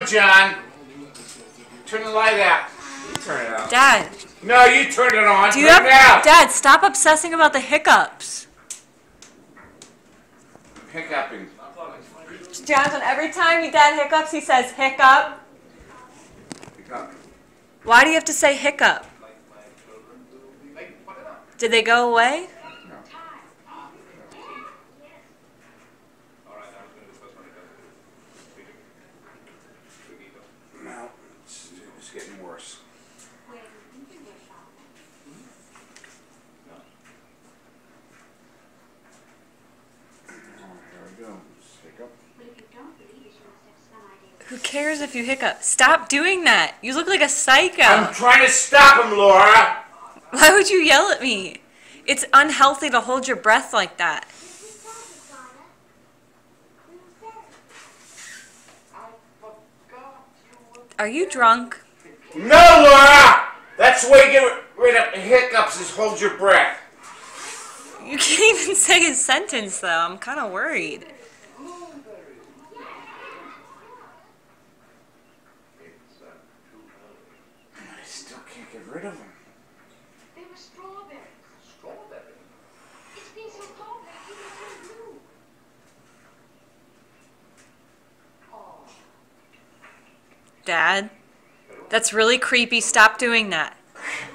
John. Turn the light out. You turn it out. Dad. No, you turn it on. Turn it out. Dad, stop obsessing about the hiccups. Hiccuping. Jonathan, every time Dad hiccups, he says hiccup. Hiccup. Why do you have to say hiccup? Did they go away? No, it's getting worse. Who cares if you hiccup? Stop doing that. You look like a psycho. I'm trying to stop him, Laura. Why would you yell at me? It's unhealthy to hold your breath like that. Are you drunk? No, Laura! That's the way you get rid of hiccups is hold your breath. You can't even say a sentence, though. I'm kind of worried. I still can't get rid of them. They were strawberries. Strawberries? It's been so cold that I can't blue. Oh. Dad, that's really creepy. Stop doing that.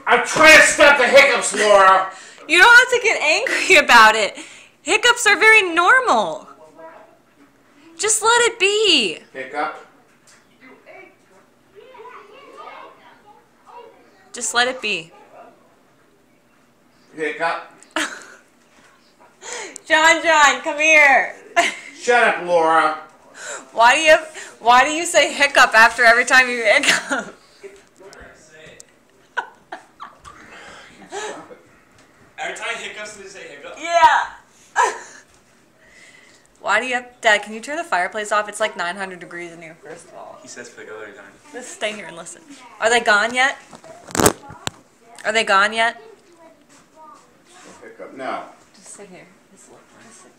I'm trying to stop the hiccups, Laura. You don't have to get angry about it. Hiccups are very normal. Just let it be. Hiccup. Just let it be. Hiccup. John, come here. Shut up, Laura. Why do you say hiccup after every time you hiccup? Stop it. Every time he hiccups, does he say hiccup? Yeah. Why do you have... Dad, can you turn the fireplace off? It's like 900 degrees in here, first of all. He says hiccup every time. Let's stay here and listen. Are they gone yet? Are they gone yet? Hiccup. No. Just sit here. Just look. Just sit.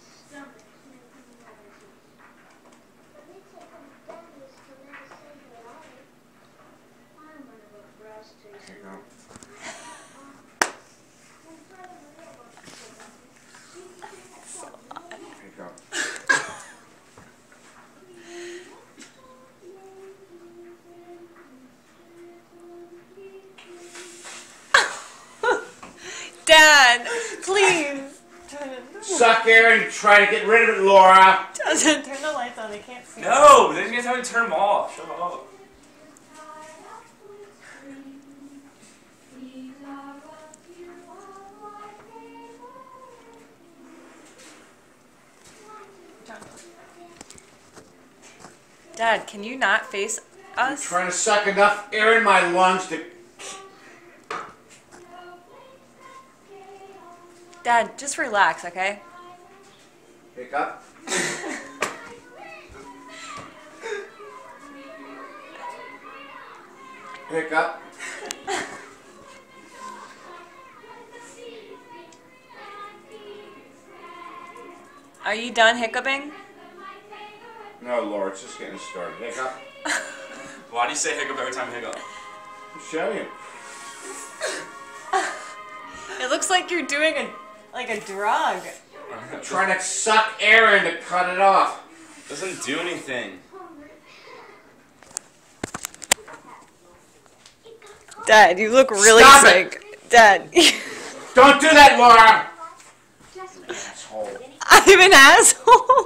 Hiccup. Hiccup. Dad, please. Suck air and try to get rid of it, Laura. Turn the lights on. They can't see. No, then you guys have to turn them off. Shut up. Dad, can you not face I'm us? trying to suck enough air in my lungs to... Dad, just relax, okay? Hiccup. Hiccup. Are you done hiccuping? No, Laura, it's just getting started. Hiccup. Why do you say hiccup every time you hiccup? I'll show you. It looks like you're doing a drug. I'm trying to suck air in to cut it off. Doesn't do anything. Dad, you look really Stop sick. Dad, Don't do that, Laura! Asshole. I'm an asshole.